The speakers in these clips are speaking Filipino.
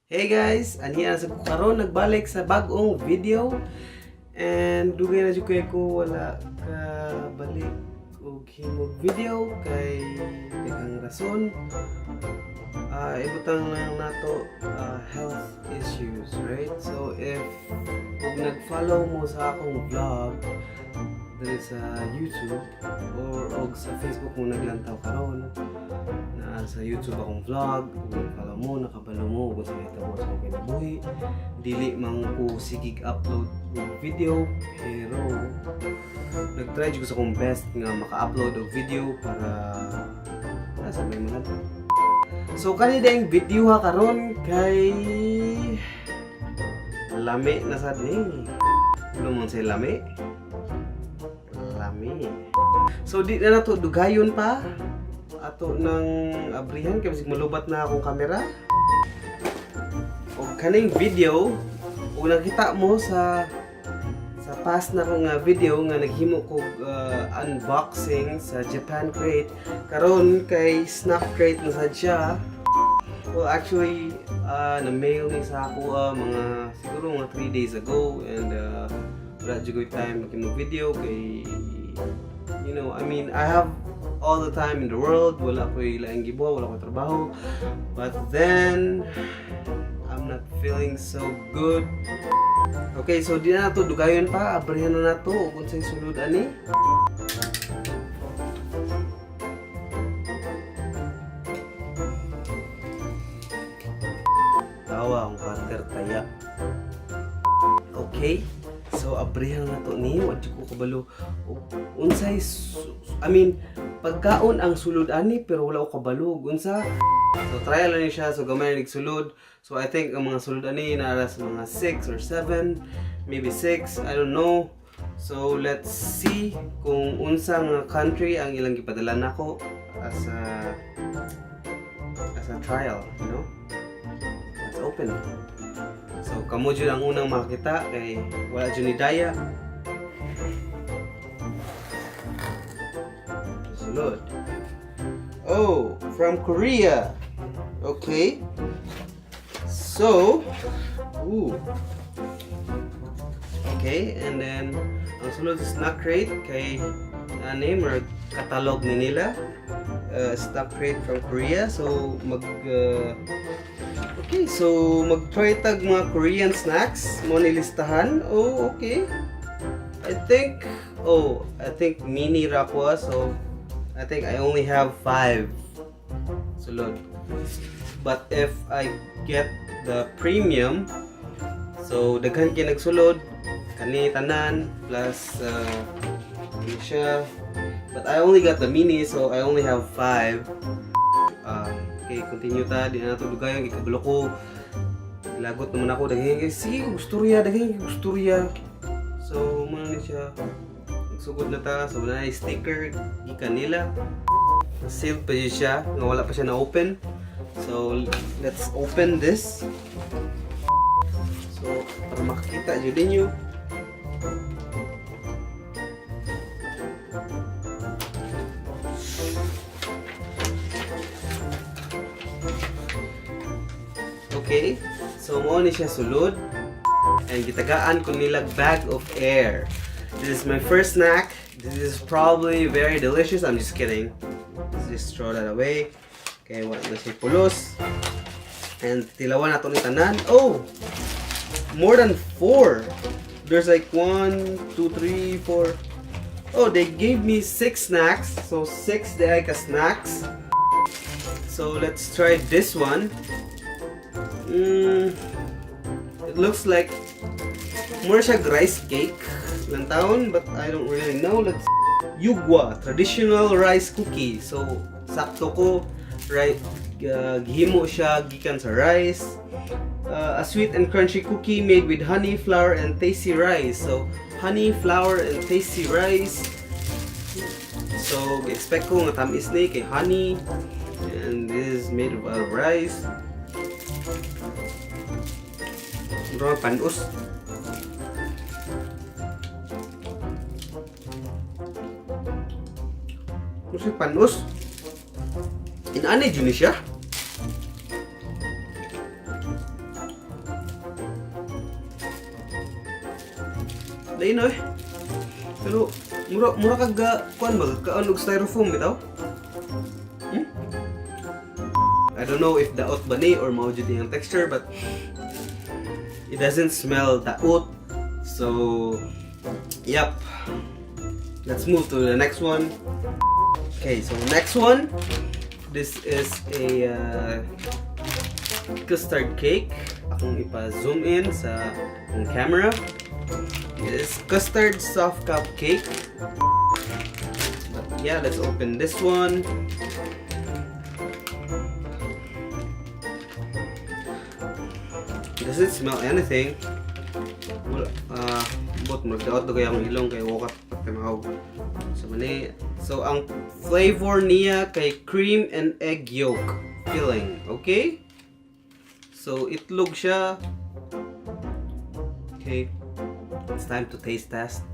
Hey guys, aniya na sa karon nagbalik sa bagong video and dugay na jud ko wala ka balik og himog video kay daghang rason. Ibutang lang nato health issues, right? So if kung nag-follow mo sa akong vlog dali sa YouTube or sa Facebook mo naglantaw karon na sa YouTube akong vlog, kung follow mo, nakabalo mo kung sa hitabo sa akong kinabuhi, dili man ko sigig upload og video, pero nag-try ko sa akong best nga maka-upload og video para sa may mga. So kanina yung video ha karon kay lami na sad ni. Ano mo say lami? Lami. So di na nato dugayon pa ato ng abrihan kay bisig malubat na akong kamera. Og kaning video ug nakita mo sa past na kong video nga naghimo ko unboxing sa Japan Crate karon kay Snackcrate na sad siya. Well actually na-mail ni sa ako mga siguro mga 3 days ago and wala jud ko time maghimo video kay you know, I mean, I have all the time in the world, wala ko ilang gibuha, wala ko trabaho, but then I'm not feeling so good. Okay, so di na nato dugayon pa, abrihan na nato kung sa'y sulod ani. Tawa ang cutter taya. Okay, so abrihan na to ni, wa jud ko kabalo. Unsay I mean, pagkaon ang sulod ani pero wala ko kabalo unsa. So trial lang ni siya, so gamay nig sulod. So I think ang mga sulod ani naa sa mga 6 or 7, maybe 6, I don't know. So let's see kung unsang country ang ilang gipadala nako as a trial, you know. Let's open. So kamo jud ang unang makita kay wala jud ni daya. Sulod. Oh, from Korea. Okay. So, okay, and then ang sulod is Snackcrate kay name or catalog ni nila. Snackcrate from Korea. So okay, so mag-try tag mga Korean snacks mo nilistahan. Oh, okay. I think mini rakwa, so I think I only have 5 sulod. But if I get the premium, so daghan kay nagsulod kani tanan plus siya. But I only got the mini, so I only have 5. Okay, continue ta. Di na nato dugayon ikabalo ko. Lagot naman ako daghan kay sige gusturya, daghan kay gusturya. So mo ni siya. Nagsugod na ta. So na sticker gikan nila. Sealed pa siya, nga wala pa siya na open. So let's open this. So para makita jud ninyo. Okay, so mo ni siya sulod and gitagaan ko nilag bag of air. This is my first snack. This is probably very delicious. I'm just kidding. Let's just throw that away. Okay, wala na siya pulos. And tilawan nato ni tanan. Oh! More than 4. There's like 1, 2, 3, 4. Oh, they gave me 6 snacks. So 6 like snacks. So let's try this one. It looks like more siya rice cake lang taon, but I don't really know. Let's Yugwa, traditional rice cookie. So sakto ko right gihimo siya gikan sa rice. A sweet and crunchy cookie made with honey, flour and tasty rice. So honey, flour and tasty rice. So expect ko nga tamis ni kay honey, and this is made of rice. Mura panus. Kasi panus. Inanay dyan siya. Dahil no eh. Pero, mura kag kuan ba? Kaon og styrofoam bitaw? I don't know if daot ba ni or mao jud yung texture, but it doesn't smell daot. So, yep. Let's move to the next one. Okay, so next one. This is a custard cake. Akong ipa-zoom in sa akong camera. This custard soft cup cake. But yeah, let's open this one. Does it smell anything? But magdaot na kaya ang ilong kay wakat pagkamaw sa mani. So ang flavor niya kay cream and egg yolk filling, okay? So itlog siya. Okay, it's time to taste test.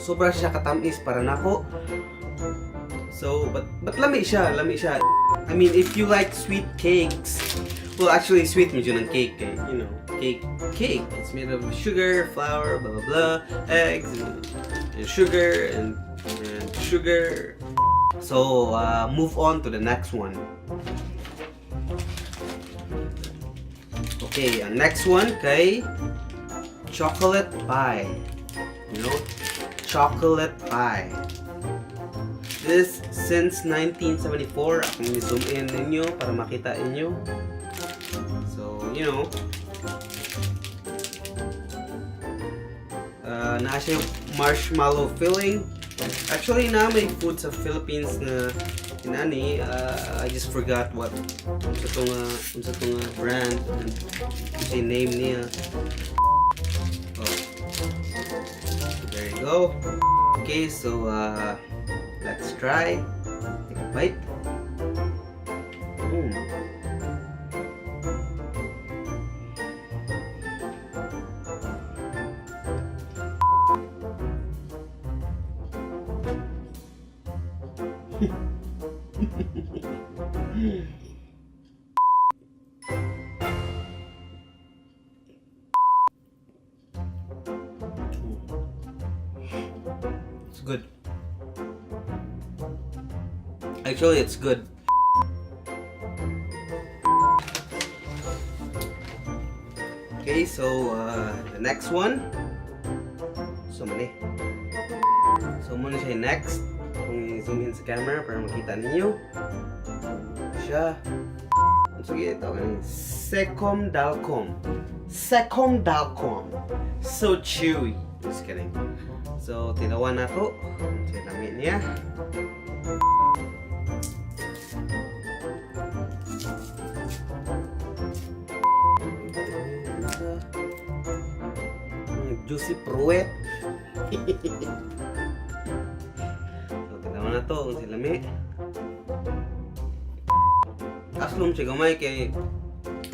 Sobra siya katamis para nako. So, but lami siya. I mean, if you like sweet cakes, well, actually, sweet medyo ng cake, eh, you know, cake. It's made of sugar, flour, blah blah blah, eggs, and sugar, and sugar. So, move on to the next one. Okay, ang next one kay chocolate pie. You know, chocolate pie. This since 1974. Akong i-zoom in ninyo para makita inyo. So, you know, naa siya yung marshmallow filling. Actually, na may food sa Philippines na inani. I just forgot what unsa tong brand and the name niya. Oh. There you go. Okay, so let's try. Take a bite. It's good. Actually, it's good. Okay, so the next one. So muna siya next. Kung i-zoom in sa camera para makita ninyo. Siya. Ang sige ito. Secom dalcom. So chewy. Just kidding. So, tinawan na to. Sa lamit niya. Juicy pruwet. So, tinawan na to. Sa lamit. Aslom siya gamay kay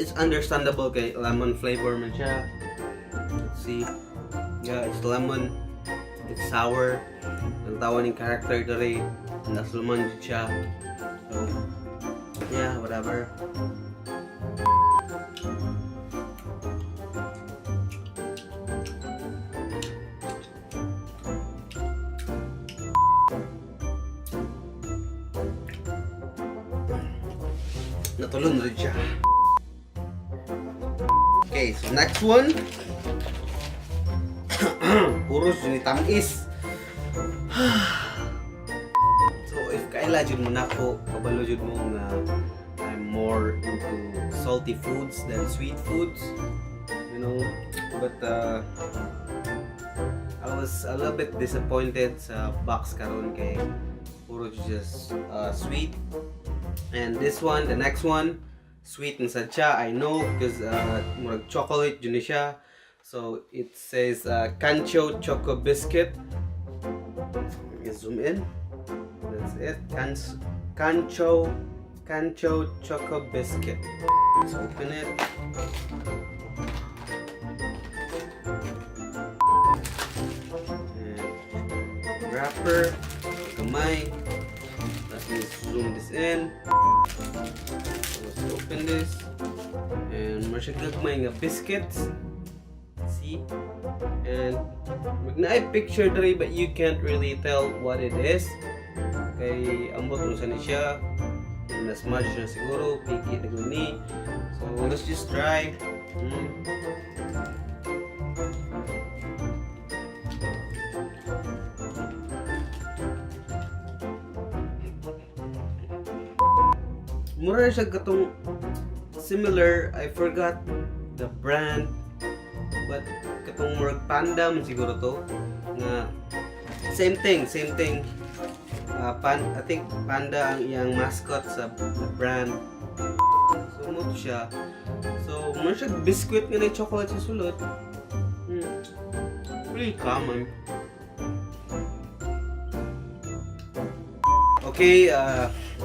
it's understandable kay lemon flavor man siya. Let's see. Yeah, it's lemon. It's sour. Ang tawa ng character dere. Nasluman siya. So, yeah, whatever. Natulon rin siya. Okay, so next one. Puros yun tamis. So if kaila jud mo nako, kabalo jud mo nga I'm more into salty foods than sweet foods, you know. But I was a little bit disappointed sa box karon kay puro just sweet. And this one, the next one, sweet and sad siya. I know because murag chocolate yun siya. So it says Cancho Choco Biscuit. Zoom in. That's it. Cancho Choco Biscuit. Let's open it. And wrapper. Kamay. Let me zoom this in. So let's open this. And masyagagmay nga biscuits. See? And mag-na picture diri but you can't really tell what it is. Kay ambot mo sa ni siya. Na-smash na siguro. Piki na guni. So let's just try. Mura siya katong similar, I forgot the brand, but katong murag panda man siguro to nga same thing. I think panda ang iyang mascot sa brand. So mo to siya. So mura siya biscuit nga na chocolate sa sulod. Really common. Okay,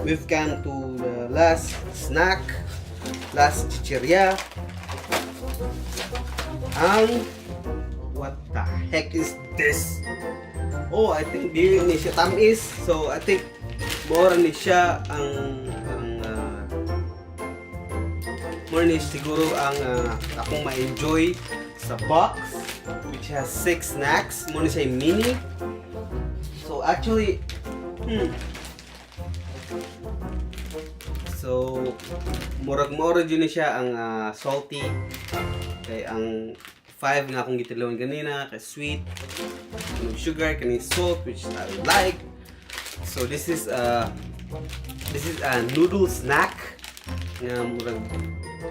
we've come to the last snack, last chichirya. What the heck is this? Oh, I think dili ni siya tamis. So I think more ni siya more ni siguro ang akong ma-enjoy sa box, which has 6 snacks. More ni siya mini. So actually, so murag yun siya ang salty. Kay ang 5 nga akong gitilawin kanina, kay sweet, kanang sugar, kanang salt, which I like. So this is a noodle snack. Murag,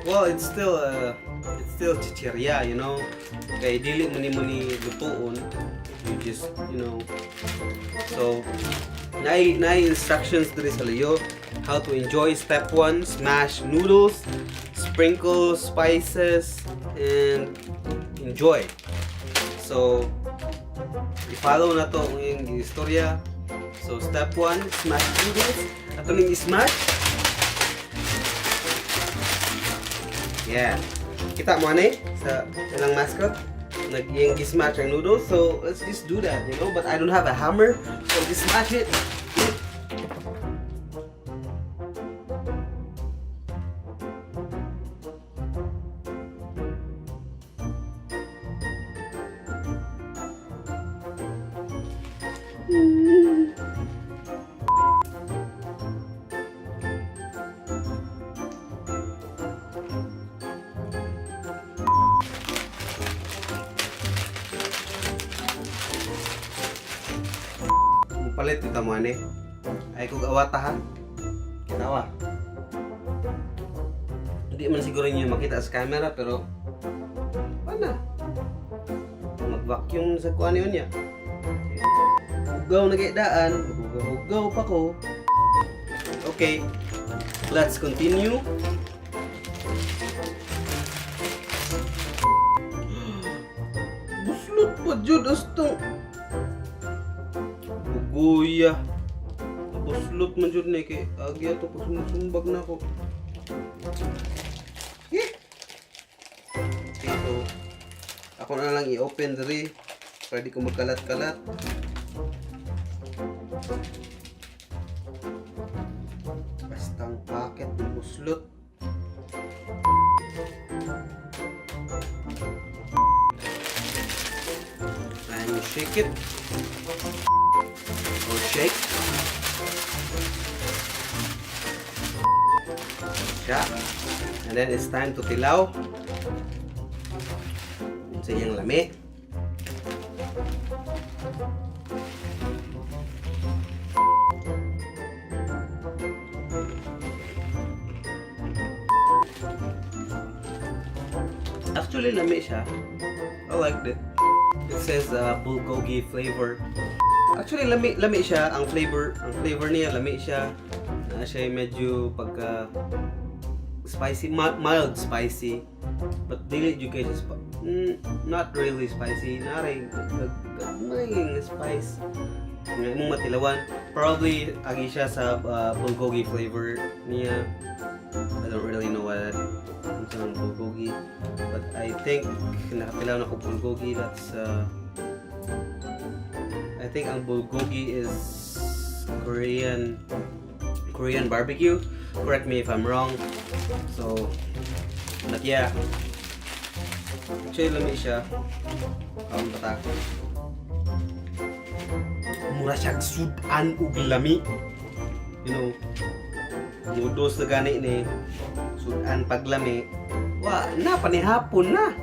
well, it's still chichirya, you know. Kay dili muni lutuon. You just, you know. So na instructions diri sa layo how to enjoy. Step 1, smash noodles, sprinkle spices, and enjoy. So i-follow na to ang iyong istorya. So step 1, smash noodles. Ato ning i-smash. Yeah. Kita mo ani sa ilang mascot nag-iyang i-smash ang noodles. So let's just do that, you know. But I don't have a hammer, so just smash it. Palit kita mo ani. Ay kog awata ha. Kinawa. Hindi man siguro niyo makita sa camera pero pana. Mag-vacuum sa kuan niya. Ugaw na kay daan, ugaw pa ko. Okay. Let's continue. Buslot pa jud astong Buya. Buslot man jud ni kay agi ato pag sumusumbag na ko. Okay, so ako na lang i-open diri para di ko magkalat-kalat. Bastang packet ng buslot. And you shake it. Or shake. Yeah. And then it's time to tilaw. Sa iyang lami. Actually, lami siya. I liked it. It says bulgogi flavor. Actually, lami siya. Ang flavor niya, lami siya. Na siya medyo pagka spicy, mild spicy. But dili you guys not really spicy. Naray nagmaying spice. Nga imong matilawan. Probably agi siya sa bulgogi flavor niya. I don't really know what ang bulgogi, but I think nakatilaw na ko bulgogi. That's I think ang bulgogi is Korean barbecue. Correct me if I'm wrong. So, but yeah. Actually, lami siya. Ang patako. Mura siyang sudan ug lami. You know, mudos na gani ni sudan paglami. Wa na panihapon na.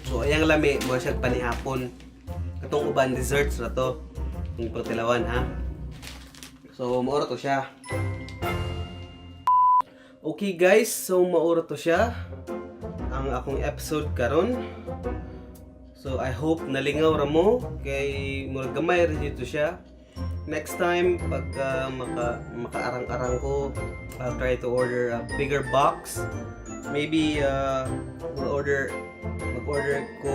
So, ayang lami, mura siyang panihapon. Katong uban desserts na to. Yung pagtilawan ha. So, maura to siya. Okay guys, so maura to siya. Ang akong episode karon. So, I hope nalingaw ra mo. Kay mura gamay rin dito siya. Next time, pag makaarang-arang ko, I'll try to order a bigger box. Maybe mag-order ko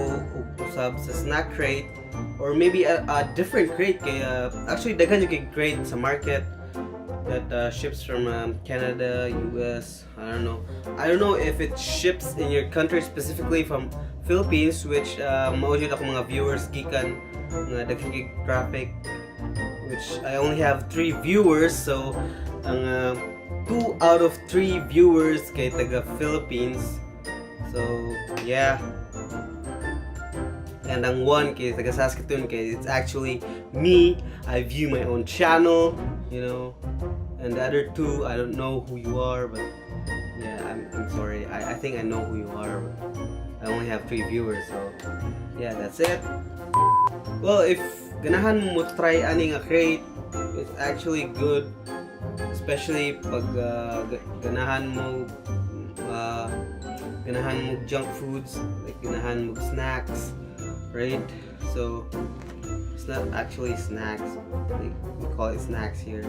usab sa Snackcrate, or maybe a different crate. Kaya actually daghan yung crate sa market that ships from Canada, US. I don't know if it ships in your country, specifically from Philippines, which mao jud ako mga viewers gikan nga daghang traffic, which I only have 3 viewers. So ang 2 out of 3 viewers kay taga Philippines. So yeah. And ang 1 kay taga Saskatoon, kay it's actually me. I view my own channel, you know. And the other 2, I don't know who you are, but yeah, I'm sorry. I think I know who you are, but I only have 3 viewers, so yeah, that's it. Well, if ganahan mo try ani nga crate, it's actually good. Especially pag ganahan mo junk foods, like ganahan mo snacks, right? So it's not actually snacks, we call it snacks here.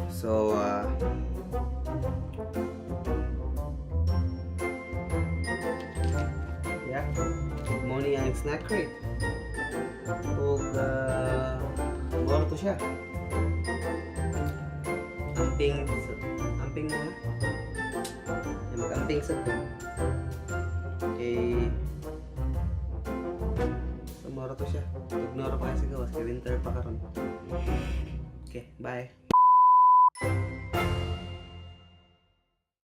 So yeah, money ang Snackcrate. Ug mura to siya. Amping mo ha? Ay, mag-amping sa to. Okay. So, mura to siya. Ignore pa kasi gawas. Kay winter pa karon. Okay, bye.